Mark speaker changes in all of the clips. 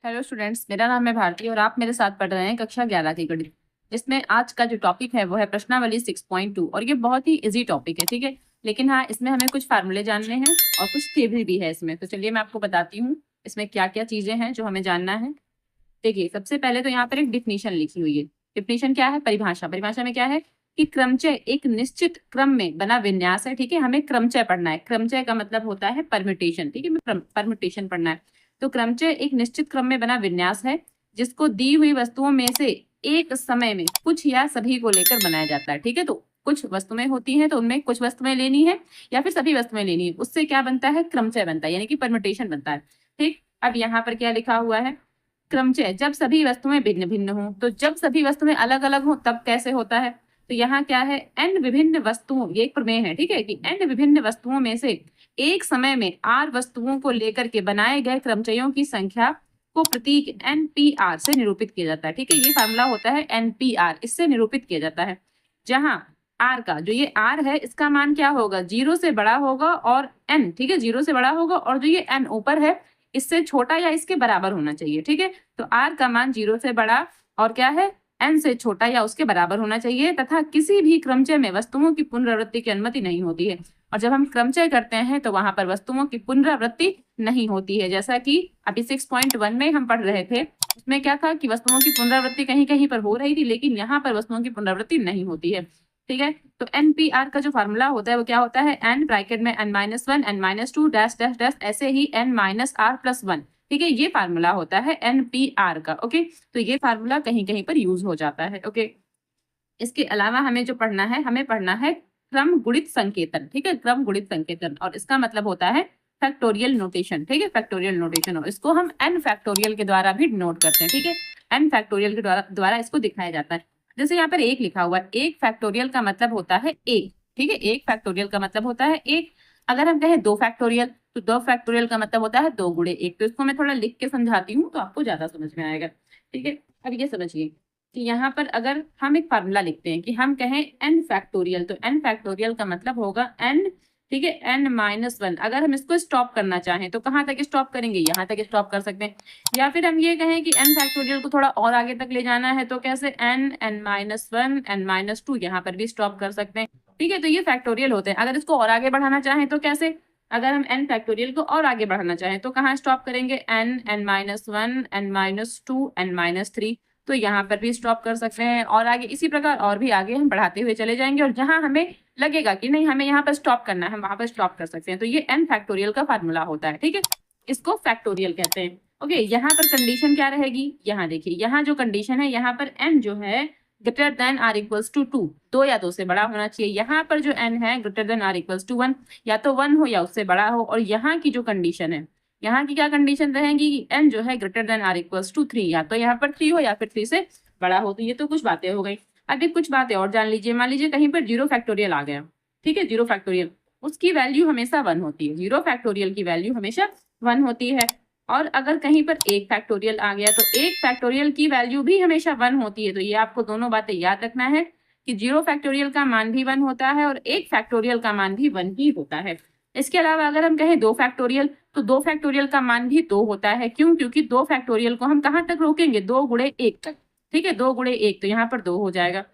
Speaker 1: Hello students, मेरा नाम है भारती और आप मेरे साथ पढ़ रहे हैं कक्षा 11 की गणित, जिसमें आज का जो टॉपिक है वो है प्रश्नावली 6.2 और ये बहुत ही इजी टॉपिक है। ठीक है, लेकिन हाँ, इसमें हमें कुछ फार्मूले जानने हैं और कुछ थ्योरी भी है इसमें। तो चलिए मैं आपको बताती हूँ इसमें क्या क्या चीजें हैं जो हमें जानना है। देखिए, सबसे पहले तो यहाँ पर एक डिफिनीशन लिखी हुई है। डिफिनीशन क्या है? परिभाषा। परिभाषा में क्या है कि क्रमचय एक निश्चित क्रम में बना विन्यास है। ठीक है, हमें क्रमचय पढ़ना है। क्रमचय का मतलब होता है परम्यूटेशन। ठीक है, परम्यूटेशन पढ़ना है। तो क्रमचय एक निश्चित क्रम में बना विन्यास है जिसको दी हुई वस्तुओं में से एक समय में कुछ या सभी को लेकर बनाया जाता है। ठीक है, तो कुछ वस्तुएं होती हैं तो उनमें कुछ वस्तुएं लेनी है या फिर सभी वस्तुएं लेनी है, उससे क्या बनता है? क्रमचय बनता है, यानी कि परम्यूटेशन बनता है। ठीक, अब यहाँ पर क्या लिखा हुआ है? क्रमचय जब सभी वस्तुएं भिन्न भिन्न हो। तो जब सभी वस्तुएं अलग अलग हो तब कैसे होता है? तो यहाँ क्या है? एन विभिन्न वस्तुओं, ये एक प्रमेय है। ठीक है, कि एन विभिन्न वस्तुओं में से एक समय में आर वस्तुओं को लेकर के बनाए गए क्रमचयों की संख्या को प्रतीक NPR से निरूपित किया जाता है। ठीक है, ये फार्मूला होता है NPR, इससे निरूपित किया जाता है। जहां आर का जो ये आर है इसका मान क्या होगा? 0 से बड़ा होगा और एन, ठीक है, 0 से बड़ा होगा और जो ये एन ऊपर है इससे छोटा या इसके बराबर होना चाहिए। ठीक है, तो आर का मान 0 से बड़ा और क्या है? एन से छोटा या उसके बराबर होना चाहिए तथा किसी भी क्रमचय में वस्तुओं की पुनरावृत्ति की अनुमति नहीं होती है। और जब हम क्रमचय करते हैं तो वहां पर वस्तुओं की पुनरावृत्ति नहीं होती है। जैसा कि अभी 6.1 में हम पढ़ रहे थे, उसमें क्या था कि वस्तुओं की पुनरावृत्ति कहीं कहीं पर हो रही थी, लेकिन यहाँ पर वस्तुओं की पुनरावृत्ति नहीं होती है। ठीक है, तो NPR का जो फार्मूला होता है वो क्या होता है? n ब्रैकेट में n-1 n-2 dash dash dash ऐसे ही n-r+1। ठीक है, ये फार्मूला होता है NPR का। ओके, तो ये फार्मूला कहीं कहीं पर यूज हो जाता है। ओके, इसके अलावा हमें जो पढ़ना है, हमें पढ़ना है क्रम गुणित संकेतन। ठीक है, क्रम गुणित संकेतन, और इसका मतलब होता है फैक्टोरियल नोटेशन। ठीक है, फैक्टोरियल नोटेशन, और इसको हम n फैक्टोरियल के द्वारा भी नोट करते हैं। ठीक है, n फैक्टोरियल के द्वारा इसको दिखाया जाता है। जैसे यहाँ पर एक लिखा हुआ है, एक फैक्टोरियल का मतलब होता है एक। ठीक है, एक फैक्टोरियल का मतलब होता है एक। अगर हम कहें दो फैक्टोरियल, तो दो फैक्टोरियल का मतलब होता है 2 गुणे 1। तो इसको मैं थोड़ा लिख के समझाती हूँ तो आपको ज्यादा समझ में आएगा। ठीक है, अब ये समझिए कि यहाँ पर अगर हम एक फार्मूला लिखते हैं कि हम कहें n फैक्टोरियल, तो n फैक्टोरियल का मतलब होगा n। ठीक है, n-1। अगर हम इसको स्टॉप करना चाहें तो कहाँ तक स्टॉप करेंगे? यहाँ तक स्टॉप कर सकते हैं। या फिर हम ये कहें कि n फैक्टोरियल को थोड़ा और आगे तक ले जाना है तो कैसे? n, n-1, n-2, यहाँ पर भी स्टॉप कर सकते हैं। ठीक है, तो ये फैक्टोरियल होते हैं। अगर इसको और आगे बढ़ाना चाहें तो कैसे? अगर हम n फैक्टोरियल को और आगे बढ़ाना चाहें तो कहाँ स्टॉप करेंगे? n, n-1, n-2, n-3, तो यहाँ पर भी स्टॉप कर सकते हैं। और आगे इसी प्रकार और भी आगे हम बढ़ाते हुए चले जाएंगे, और जहां हमें लगेगा कि नहीं हमें यहाँ पर स्टॉप करना है, हम वहां पर स्टॉप कर सकते हैं। तो ये n फैक्टोरियल का फार्मूला होता है। ठीक है, इसको फैक्टोरियल कहते हैं। ओके, यहाँ पर कंडीशन क्या रहेगी? यहाँ देखिए, यहाँ जो कंडीशन है, यहाँ पर n जो है greater than or equals to 2, 2 या 2 से बड़ा होना चाहिए। यहाँ पर जो n है greater than or equals to 1, या तो 1 हो या उससे बड़ा हो। और यहाँ की जो कंडीशन है, यहाँ की क्या कंडीशन रहेगी कि n जो है greater than or equals to 3, या तो यहाँ पर 3 हो या फिर 3 से बड़ा हो। तो ये तो कुछ बातें हो गई। अभी कुछ बातें और जान लीजिए। मान लीजिए कहीं पर 0 फैक्टोरियल आ गया। ठीक है, 0 फैक्टोरियल, उसकी वैल्यू हमेशा 1 होती है। 0 फैक्टोरियल की वैल्यू हमेशा 1 होती है। और अगर कहीं पर 1 फैक्टोरियल आ गया तो 1 फैक्टोरियल की वैल्यू भी हमेशा 1 होती है। तो ये आपको दोनों बातें याद रखना है कि 0 फैक्टोरियल का मान भी 1 होता है और 1 फैक्टोरियल का मान भी 1 ही होता है। इसके अलावा अगर हम कहें 2 फैक्टोरियल, तो 2 फैक्टोरियल का मान भी 2 होता है। क्यों? क्योंकि 2 फैक्टोरियल को हम कहाँ तक रोकेंगे? 2 गुणे 1 तक। ठीक है, 2 गुणे 1, तो यहाँ पर 2 हो जाएगा।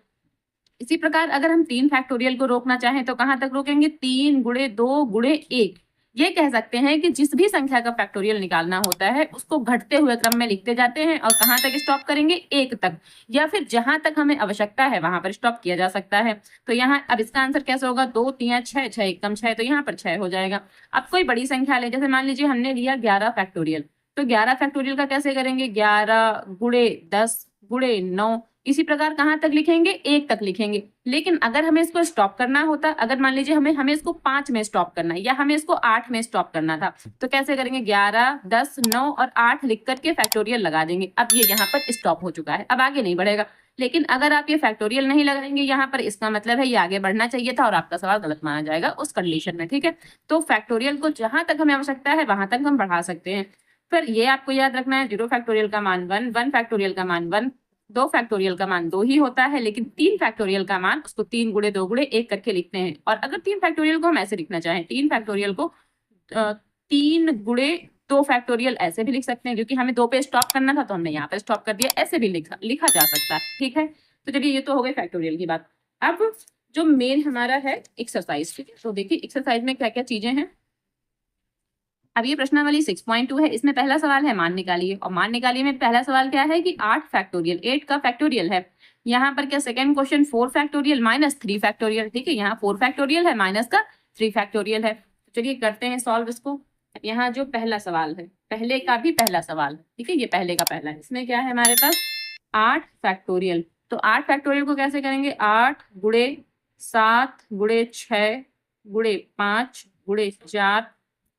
Speaker 1: इसी प्रकार अगर हम 3 फैक्टोरियल को रोकना चाहें तो कहाँ तक रोकेंगे? 3 गुणे 2 गुणे 1। ये कह सकते हैं कि जिस भी संख्या का फैक्टोरियल निकालना होता है उसको घटते हुए क्रम में लिखते जाते हैं और कहाँ तक स्टॉप करेंगे? 1 तक, या फिर जहां तक हमें आवश्यकता है वहां पर स्टॉप किया जा सकता है। तो यहाँ अब इसका आंसर कैसे होगा? 2 3 6, 6 1 6, तो यहाँ पर 6 हो जाएगा। अब कोई बड़ी संख्या ले, जैसे मान लीजिए हमने लिया 11 फैक्टोरियल, तो 11 फैक्टोरियल का कैसे करेंगे? 11 गुणे 10 गुणे 9, इसी प्रकार कहाँ तक लिखेंगे? 1 तक लिखेंगे। लेकिन अगर हमें इसको स्टॉप करना होता, अगर मान लीजिए हमें इसको 5 में स्टॉप करना है या हमें इसको 8 में स्टॉप करना था, तो कैसे करेंगे? 11 10 9 और 8 लिख करके फैक्टोरियल लगा देंगे। अब ये यहाँ पर स्टॉप हो चुका है, अब आगे नहीं बढ़ेगा। लेकिन अगर आप ये फैक्टोरियल नहीं लगाएंगे यहाँ पर, इसका मतलब है ये आगे बढ़ना चाहिए था और आपका सवाल गलत माना जाएगा उस कंडीशन में। ठीक है, तो फैक्टोरियल को जहां तक हमें आवश्यकता है वहां तक हम बढ़ा सकते हैं। फिर ये आपको याद रखना है, 0 फैक्टोरियल का मान 1, 1 फैक्टोरियल का मान 1, 2 फैक्टोरियल का मान 2 ही होता है। लेकिन 3 फैक्टोरियल का मान उसको 3 गुणे 2 गुणे 1 करके लिखते हैं। और अगर 3 फैक्टोरियल को हम ऐसे लिखना चाहें, 3 फैक्टोरियल को 3 गुणे 2 फैक्टोरियल ऐसे भी लिख सकते हैं, क्योंकि हमें 2 पे स्टॉप करना था तो हमने यहाँ पे स्टॉप कर दिया, ऐसे भी लिखा जा सकता है। ठीक है, तो चलिए ये तो हो गई फैक्टोरियल की बात। अब जो मेन हमारा है एक्सरसाइज, ठीक है, तो देखिए एक्सरसाइज में क्या क्या चीजें हैं। अब ये प्रश्नावली 6.2 है, इसमें पहला सवाल है मान निकालिए, और मान निकालिए में पहला सवाल क्या है कि 8 फैक्टोरियल, 8 का फैक्टोरियल है। यहाँ पर क्या second question 4 factorial minus 3 factorial, ठीक है, यहाँ 4 फैक्टोरियल है माइनस का 3 फैक्टोरियल है। तो चलिए करते हैं सॉल्व इसको। यहाँ जो पहला सवाल है, पहले का भी पहला सवाल, ठीक है, ये पहले का पहला है, इसमें क्या है हमारे पास 8 फैक्टोरियल। तो 8 फैक्टोरियल को कैसे करेंगे, 8 गुणे 7 गुणे 6 गुणे 5 गुणे 4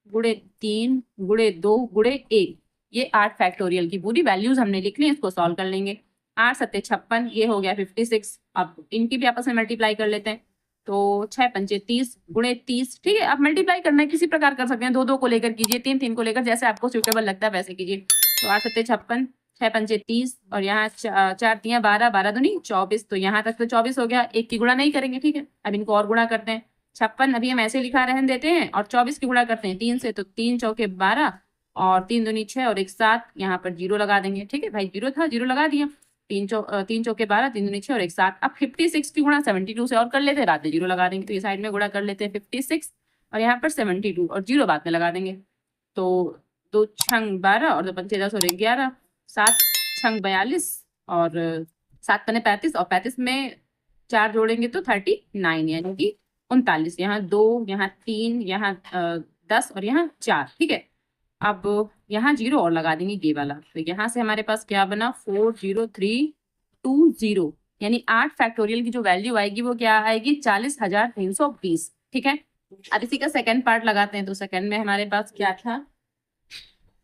Speaker 1: गुणे 3 गुणे 2 गुणे 1, ये 8 फैक्टोरियल की पूरी वैल्यूज हमने लिख ली, इसको सॉल्व कर लेंगे। 8 सत्ते 56, ये हो गया 56। अब इनकी भी आपस में मल्टीप्लाई कर लेते हैं, तो 6 पंचे 30 गुणे 30, ठीक है। आप मल्टीप्लाई करना है किसी प्रकार कर सकते हैं, 2 2 को लेकर कीजिए, 3 3 को लेकर, जैसे आपको सुटेबल लगता है वैसे कीजिए। तो 8 सत्ते 56, 6 पंचे 30, और यहाँ 4 तियां 12, 12 दूनी 24, तो यहाँ तक तो 24 हो गया। 1 की गुणा नहीं करेंगे, ठीक है, अब इनको और गुणा करते हैं। 56 अभी हम ऐसे लिखा रहने देते हैं, और 24 की गुणा करते हैं 3 से, तो 3 चौके 12, और 3 दूनी 6, और 1 7, यहाँ पर 0 लगा देंगे, ठीक है भाई, 0 था 0 लगा दिया। 3 चौके 12, 3 दूनी 6 और 1 7। अब 56 की गुणा 72 से और कर लेते हैं, बाद में 0 लगा देंगे, तो ये साइड में गुणा कर लेते हैं 56, और यहाँ पर 72 और 0 बाद में लगा देंगे। तो 2 छंग 12 और 2 पंचे 10 और 1 11, 7 छंग 42 और 7 पन्ने 35, और 35 में 4 जोड़ेंगे तो 39, यानी कि 39। यहाँ 2, यहाँ 3, यहाँ 10 और यहाँ 4, ठीक है। अब यहाँ 0 और लगा देंगे ये वाला, तो यहाँ से हमारे पास क्या बना 40320, यानी 8 फैक्टोरियल की जो वैल्यू आएगी वो क्या आएगी 40,320, ठीक है। अब इसी का सेकंड पार्ट लगाते हैं, तो सेकंड में हमारे पास क्या था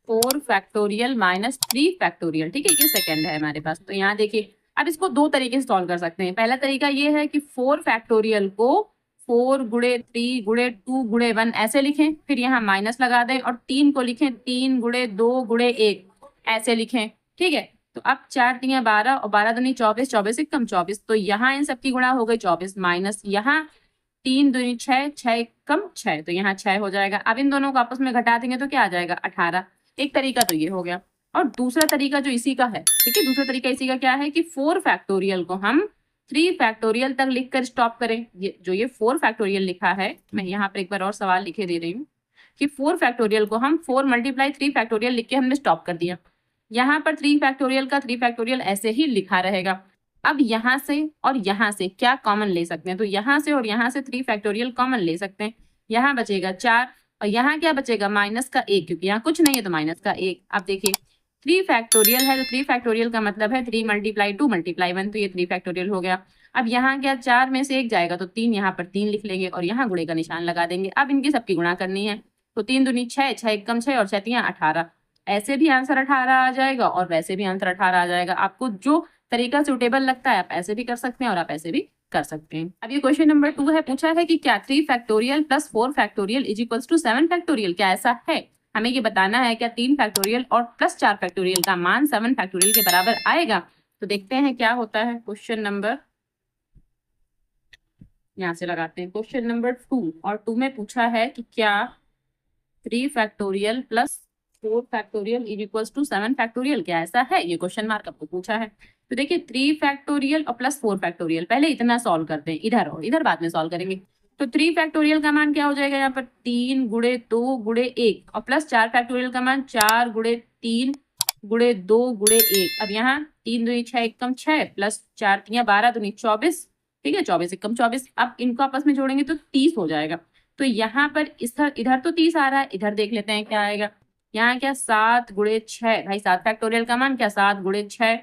Speaker 1: 4 फैक्टोरियल माइनस 3 फैक्टोरियल, ठीक है, ये सेकंड है हमारे पास। तो यहाँ देखिए, अब इसको 2 तरीके से सॉल्व कर सकते हैं। पहला तरीका ये है कि 4 फैक्टोरियल को 4 गुणे 3 गुणे 2 गुणे 1 ऐसे लिखें, फिर यहाँ माइनस लगा दें, और 3 को लिखें 3 गुणे 2 गुणे 1 ऐसे लिखें, ठीक है। तो अब 4 तियां 12 और 12 दूनी 24, 24 एक कम 24, तो यहाँ इन सबकी गुणा हो गई 24, माइनस यहाँ 3 दूनी 6, 6 कम 6, तो यहाँ 6 हो जाएगा। अब इन दोनों को आपस में घटा देंगे तो क्या आ जाएगा 18। एक तरीका तो ये हो गया, और दूसरा तरीका जो इसी का है, ठीक है, दूसरा तरीका इसी का क्या है कि 4 फैक्टोरियल को हम 3 फैक्टोरियल तक लिखकर स्टॉप करें। ये जो ये 4 फैक्टोरियल लिखा है, मैं यहाँ पर एक बार और सवाल लिखे दे रही हूँ कि 4 फैक्टोरियल को हम 4 मल्टीप्लाई 3 फैक्टोरियल लिख के हमने स्टॉप कर दिया। यहाँ पर 3 फैक्टोरियल का 3 फैक्टोरियल ऐसे ही लिखा रहेगा। अब यहाँ से और यहाँ से क्या कॉमन ले सकते हैं, तो यहाँ से और यहाँ से 3 फैक्टोरियल कॉमन ले सकते हैं। यहाँ बचेगा 4, और यहाँ क्या बचेगा माइनस का 1, क्योंकि यहाँ कुछ नहीं है तो माइनस का 1। अब देखिए 3 फैक्टोरियल है, तो 3 फैक्टोरियल का मतलब है 3 मल्टीप्लाई 2 मल्टीप्लाई 1, तो ये 3 फैक्टोरियल हो गया। अब यहाँ क्या 4 में से 1 जाएगा तो 3, यहाँ पर 3 लिख लेंगे, और यहाँ गुणे का निशान लगा देंगे। अब इनकी सबकी गुणा करनी है, तो 3 दूनी 6, 6 एक कम 6 और 6 तियां 18। ऐसे भी आंसर 18 आ जाएगा और वैसे भी आंसर 18 आ जाएगा। आपको जो तरीका सुटेबल लगता है आप ऐसे भी कर सकते हैं और आप ऐसे भी कर सकते हैं। अब ये क्वेश्चन नंबर 2 है, पूछा है कि क्या 3 factorial plus 4 factorial is equals to 7 factorial, क्या ऐसा है। हमें ये बताना है क्या 3 फैक्टोरियल और प्लस 4 फैक्टोरियल का मान 7 फैक्टोरियल के बराबर आएगा। तो देखते हैं क्या होता है। क्वेश्चन नंबर यहाँ से लगाते हैं, क्वेश्चन नंबर 2, और 2 में पूछा है कि क्या 3 factorial plus 4 factorial is equals to 7 factorial, क्या ऐसा है। ये क्वेश्चन मार्क आपको पूछा है। तो देखिए 3 फैक्टोरियल और प्लस 4 फैक्टोरियल, पहले इतना सॉल्व करते हैं इधर, और इधर बाद में सॉल्व करेंगे। तो 3 फैक्टोरियल का मान क्या हो जाएगा यहाँ पर 3 गुणे 2 गुणे 1, और प्लस 4 फैक्टोरियल का मान 4 गुणे 3 गुणे 2 गुणे 1। अब यहाँ 3 दूनी 6 एक कम 6, प्लस 4 तियां 12 दूनी 24, ठीक है, 24 एक कम 24। अब इनको आपस में जोड़ेंगे तो 30 हो जाएगा। तो यहाँ पर इधर तो 30 आ रहा है, इधर देख लेते हैं क्या आएगा। यहाँ क्या 7 गुणे 6, भाई 7 फैक्टोरियल का मान क्या 7 गुणे 6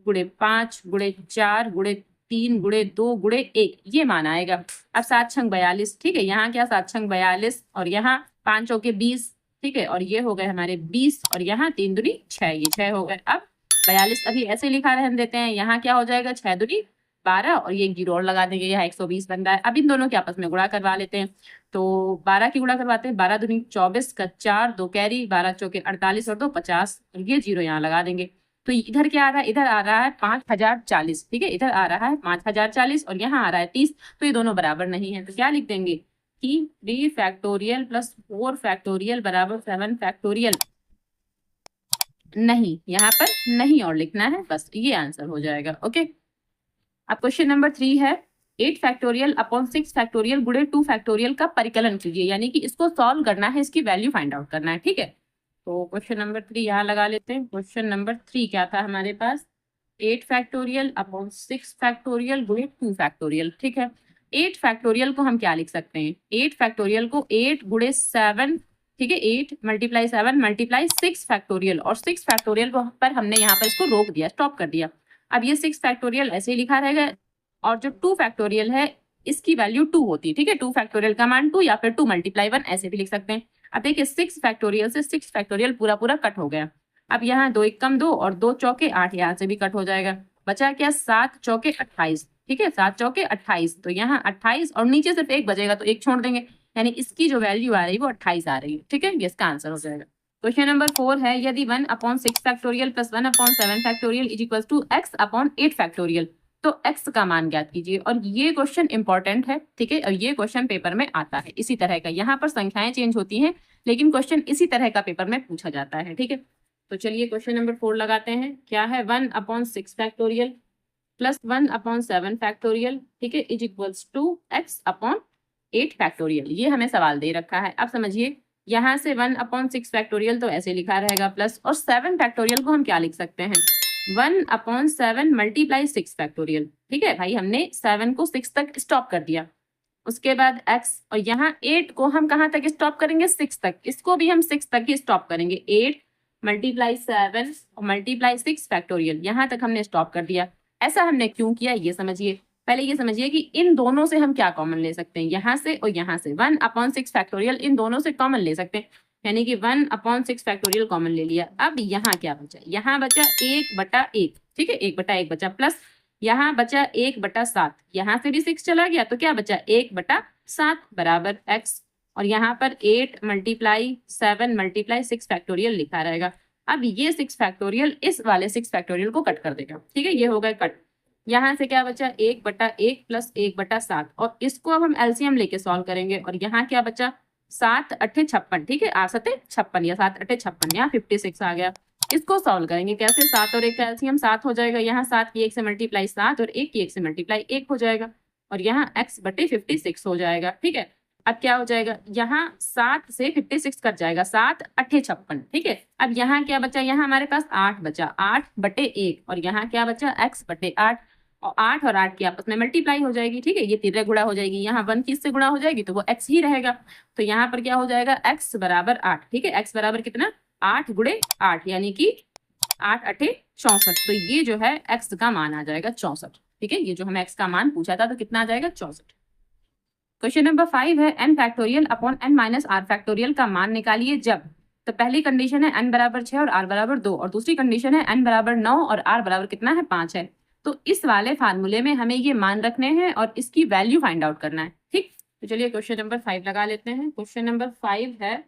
Speaker 1: गुणे 5 गुणे 4 गुणे 3 गुणे 2 गुणे 1, ये मान आएगा। अब 7 छंग 42, ठीक है, यहाँ क्या 7 छंग 42, और यहाँ 5 चौके 20, ठीक है, और ये हो गए हमारे 20, और यहाँ 3 दूनी 6, ये 6 हो गए। अब 42 अभी ऐसे लिखा रहने देते हैं, यहाँ क्या हो जाएगा 6 दूनी 12, और ये 0 और लगा देंगे, यहाँ 120 बन रहा है। अब इन दोनों के आपस में गुणा करवा लेते हैं, तो 12 की गुणा करवाते हैं, 12 दूनी 24 का 4, 2 कैरी, 12 चौके 48 और 2 50, और ये 0 यहाँ लगा देंगे। तो इधर क्या आ रहा है, इधर आ रहा है 5040, ठीक है, इधर आ रहा है 5040 और यहाँ आ रहा है 30, तो ये दोनों बराबर नहीं है। तो क्या लिख देंगे कि 3 फैक्टोरियल प्लस 4 फैक्टोरियल बराबर 7 फैक्टोरियल। नहीं, यहाँ पर नहीं और लिखना है, बस ये आंसर हो जाएगा। ओके, अब क्वेश्चन नंबर 3 है 8 फैक्टोरियल अपॉन 6 फैक्टोरियल गुणे 2 फैक्टोरियल का परिकलन कीजिए, यानी कि इसको सॉल्व करना है, इसकी वैल्यू फाइंड आउट करना है। ठीक है, तो क्वेश्चन नंबर 3 यहाँ लगा लेते हैं। क्वेश्चन नंबर 3 क्या था हमारे पास, 8 फैक्टोरियल अपॉन 6 फैक्टोरियल गुणे 2 फैक्टोरियल। ठीक है, 8 फैक्टोरियल को हम क्या लिख सकते हैं, 8 फैक्टोरियल को 8 गुणे 7, ठीक है, 8 मल्टीप्लाई 7 मल्टीप्लाई 6 फैक्टोरियल, और 6 फैक्टोरियल को पर हमने यहाँ पर इसको रोक दिया, स्टॉप कर दिया। अब ये 6 फैक्टोरियल ऐसे ही लिखा रहेगा, और जो 2 फैक्टोरियल है इसकी वैल्यू 2 होती है। ठीक है, 2 फैक्टोरियल का मान 2, या फिर 2 मल्टीप्लाई 1 ऐसे भी लिख सकते हैं। अब देखिए 6 फैक्टोरियल से 6 फैक्टोरियल पूरा पूरा कट हो गया। अब यहाँ 2 एक कम 2 और 2 चौके 8, यहाँ से भी कट हो जाएगा। बचा क्या, 7 चौके 28। ठीक है, 7 चौके 28, तो यहाँ 28 और नीचे सिर्फ एक बचेगा तो एक छोड़ देंगे, यानी इसकी जो वैल्यू आ रही है वो 28 आ रही है। ठीक है, ये इसका आंसर हो जाएगा। क्वेश्चन नंबर 4 है यदि 1 upon 6 factorial plus 1 upon 7 factorial is equal to x upon 8 factorial, तो x का मान ज्ञात कीजिए। और ये क्वेश्चन इंपॉर्टेंट है, ठीक है, और ये क्वेश्चन पेपर में आता है इसी तरह का। यहाँ पर संख्याएं चेंज होती हैं, लेकिन क्वेश्चन इसी तरह का पेपर में पूछा जाता है। ठीक है, तो चलिए क्वेश्चन नंबर 4 लगाते हैं। क्या है, 1 upon 6 factorial plus 1 upon 7 factorial, ठीक है, is equals to x upon 8 factorial. ये हमें सवाल दे रखा है। अब समझिए, यहाँ से 1 अपॉन 6 फैक्टोरियल तो ऐसे लिखा रहेगा, प्लस और 7 फैक्टोरियल को हम क्या लिख सकते हैं, 1 अपॉन 7 मल्टीप्लाई 6 फैक्टोरियल। ठीक है भाई, हमने 7 को 6 तक स्टॉप कर दिया, उसके बाद x, और यहाँ 8 को हम कहाँ तक स्टॉप करेंगे, 6 तक, इसको भी हम 6 तक ही स्टॉप करेंगे। 8 मल्टीप्लाई 7 और मल्टीप्लाई 6 फैक्टोरियल, यहाँ तक हमने स्टॉप कर दिया। ऐसा हमने क्यों किया ये समझिए। पहले ये समझिए कि इन दोनों से हम क्या कॉमन ले सकते हैं, यहाँ से और यहाँ से 1 अपॉन 6 फैक्टोरियल इन दोनों से कॉमन ले सकते हैं, यानी कि 1 अपॉन 6 फैक्टोरियल कॉमन ले लिया। अब यहाँ क्या बचा, यहाँ बचा 1/1, ठीक है, 1/1 बचा, प्लस यहाँ बचा 1/7, यहाँ से भी 6 चला गया तो क्या बचा 1/7 बराबर x, और यहाँ पर 8 मल्टीप्लाई 7 मल्टीप्लाई 6 फैक्टोरियल लिखा रहेगा। अब ये 6 फैक्टोरियल इस वाले 6 फैक्टोरियल को कट कर देगा। ठीक है, ये हो गया कट। यहाँ से क्या बचा 1/1 प्लस 1/7, और इसको अब हम एलसीएम लेके सॉल्व करेंगे, और यहाँ क्या बचा 7 8 56, ठीक है, 8 7 56 या 7 8 56, यहाँ 56 आ गया। इसको सॉल्व करेंगे कैसे, 7 और 1 का एलसीएम 7 हो जाएगा, यहाँ 7 की 1 से मल्टीप्लाई 7 और 1 की 1 से मल्टीप्लाई 1 हो जाएगा, और यहाँ x/56 हो जाएगा। ठीक है, अब क्या हो जाएगा, यहाँ 7 से 56 कट जाएगा, 7 8 56, ठीक है। अब यहाँ क्या बचा, यहाँ हमारे पास 8 बचा, 8/1, और यहाँ क्या बचा x/8, और 8 और 8 की आपस में मल्टीप्लाई हो जाएगी। ठीक है, ये तिर्रे गुणा हो जाएगी, यहाँ 1 की इससे गुणा हो जाएगी तो वो x ही रहेगा, तो यहाँ पर क्या हो जाएगा x बराबर 8। ठीक है, x बराबर कितना 8 गुणे 8, यानी कि 8 8 64, तो ये जो है x का मान आ जाएगा 64। ठीक है, ये जो हमें x का मान पूछा था तो कितना आ जाएगा 64। क्वेश्चन नंबर 5 है n factorial upon n minus r factorial का मान निकालिए जब, तो पहली कंडीशन है n बराबर 6 और r बराबर 2, और दूसरी कंडीशन है n बराबर 9 और r बराबर कितना है 5 है। तो इस वाले फार्मूले में हमें ये मान रखने हैं और इसकी वैल्यू फाइंड आउट करना है। ठीक, तो चलिए क्वेश्चन नंबर 5 लगा लेते हैं। क्वेश्चन नंबर 5 है,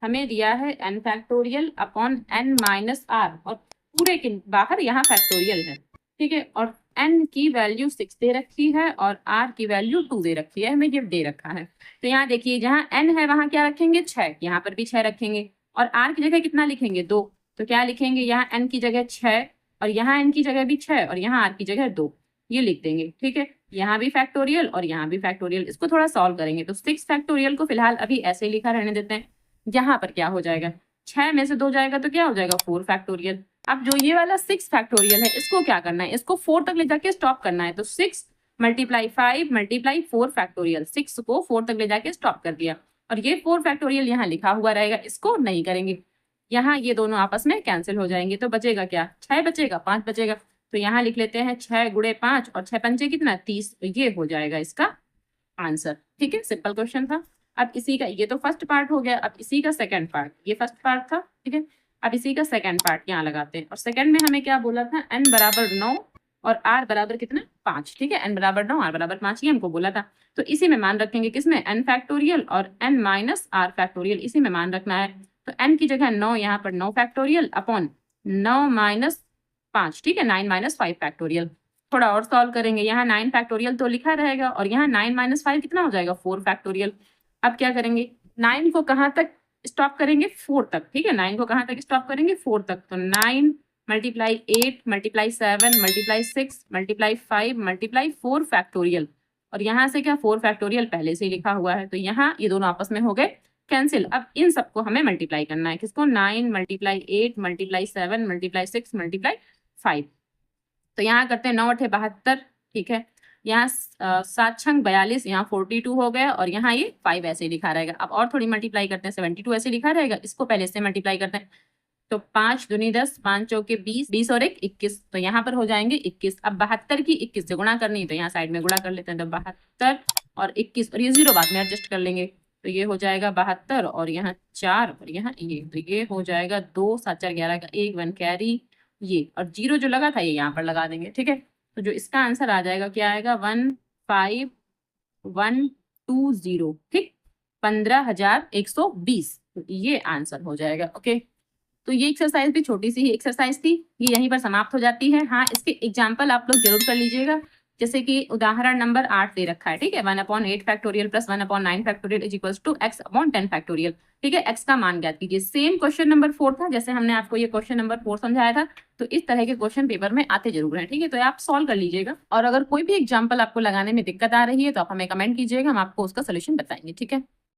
Speaker 1: हमें दिया है n factorial upon n minus r, और पूरे के बाहर यहाँ फैक्टोरियल है। ठीक है, और n की वैल्यू 6 दे रखी है और r की वैल्यू 2 दे रखी है, हमें गिफ्ट दे रखा है। तो यहाँ देखिए, जहाँ n है वहां क्या रखेंगे 6, यहाँ पर भी 6 रखेंगे, और r की जगह कितना लिखेंगे 2, तो क्या लिखेंगे यहाँ n की जगह 6, और यहाँ n की जगह भी 6, और यहाँ r की जगह 2, ये लिख देंगे। ठीक है, यहाँ भी फैक्टोरियल और यहाँ भी फैक्टोरियल, इसको थोड़ा सॉल्व करेंगे तो 6 फैक्टोरियल को फिलहाल अभी ऐसे ही लिखा रहने देते हैं। यहाँ पर क्या हो जाएगा, 6 में से 2 जाएगा तो क्या हो जाएगा 4 फैक्टोरियल। अब जो ये वाला 6 फैक्टोरियल है इसको क्या करना है, इसको 4 तक ले जाके स्टॉप करना है, तो 6 मल्टीप्लाई 5 मल्टीप्लाई 4 फैक्टोरियल, 6 को 4 तक ले जाके स्टॉप कर दिया, और ये 4 फैक्टोरियल यहाँ लिखा हुआ रहेगा, इसको नहीं करेंगे, यहाँ ये दोनों आपस में कैंसिल हो जाएंगे, तो बचेगा क्या 6 बचेगा 5 बचेगा, तो यहाँ लिख लेते हैं 6 गुणे 5 और 6 पंचे कितना 30, तो ये हो जाएगा इसका आंसर। ठीक है, सिंपल क्वेश्चन था। अब इसी का, ये तो फर्स्ट पार्ट हो गया, अब इसी का सेकंड पार्ट, ये फर्स्ट पार्ट था। ठीक है, अब इसी का सेकंड पार्ट यहाँ लगाते हैं, और सेकंड में हमें क्या बोला था n बराबर 9 और r बराबर कितना 5। ठीक है, n बराबर 9 r बराबर 5 ये हमको बोला था, तो इसी में मान रखेंगे, किसमें n फैक्टोरियल और n माइनस r फैक्टोरियल, इसी में मान रखना है। तो n की जगह 9, यहाँ पर 9 फैक्टोरियल अपॉन 9 माइनस 5, ठीक है, 9 माइनस 5 फैक्टोरियल। थोड़ा और सॉल्व करेंगे, यहाँ 9 फैक्टोरियल तो लिखा रहेगा, और यहाँ 9 माइनस 5 कितना हो जाएगा 4 फैक्टोरियल। अब क्या करेंगे, 9 को कहाँ तक स्टॉप करेंगे 4 तक, ठीक है। 9 को कहाँ तक स्टॉप करेंगे? 4 तक। तो 9 multiply 8 multiply 7 multiply 6 multiply 5 multiply 4 factorial, और यहाँ से क्या 4 फैक्टोरियल पहले से ही लिखा हुआ है, तो यहाँ ये दोनों आपस में हो गए कैंसिल। अब इन सबको हमें मल्टीप्लाई करना है, किसको? 9 मल्टीप्लाई 8 मल्टीप्लाई 7 मल्टीप्लाई 6 मल्टीप्लाई 5। तो यहाँ करते हैं 9 8 72, ठीक है। यहाँ 7 6 42, यहाँ 42 हो गया, और यहाँ ये 5 ऐसे ही लिखा रहेगा। अब और थोड़ी मल्टीप्लाई करते हैं, 72 ऐसे लिखा रहेगा, इसको पहले से मल्टीप्लाई करते हैं। तो 5 दूनी 10, 5 चौके 20, 20 और 1 21, तो यहाँ पर हो जाएंगे 21। अब 72 की 21 से गुणा करनी है, तो यहाँ साइड में गुणा कर लेते हैं। तो 72 और 21, और ये 0 बाद में एडजस्ट कर लेंगे, तो ये हो जाएगा 72 और यहाँ 4 और यहाँ ये, तो ये हो जाएगा 2 7 4 11 का 1 1 कैरी, ये और 0 जो लगा था ये यहाँ पर लगा देंगे, ठीक है। तो जो इसका आंसर आ जाएगा क्या आएगा? 15120, ठीक, 15,120, तो ये आंसर हो जाएगा। ओके, तो ये एक्सरसाइज भी छोटी सी ही एक्सरसाइज थी, ये यहीं पर समाप्त हो जाती है। हाँ, इसके एग्जाम्पल आप लोग जरूर कर लीजिएगा, जैसे कि उदाहरण नंबर 8 दे रखा है, ठीक है। 1/8 factorial plus 1/9 factorial is equals to x/10 factorial, ठीक है। x का मान ज्ञात कीजिए। सेम क्वेश्चन नंबर 4 था, जैसे हमने आपको ये क्वेश्चन नंबर 4 समझाया था, तो इस तरह के क्वेश्चन पेपर में आते जरूर हैं, ठीक है। तो आप सॉल्व कर लीजिएगा, और अगर कोई भी एग्जाम्पल आपको लगाने में दिक्कत आ रही है तो आप हमें कमेंट कीजिएगा, हम आपको उसका सोल्यूशन बताएंगे, ठीक है।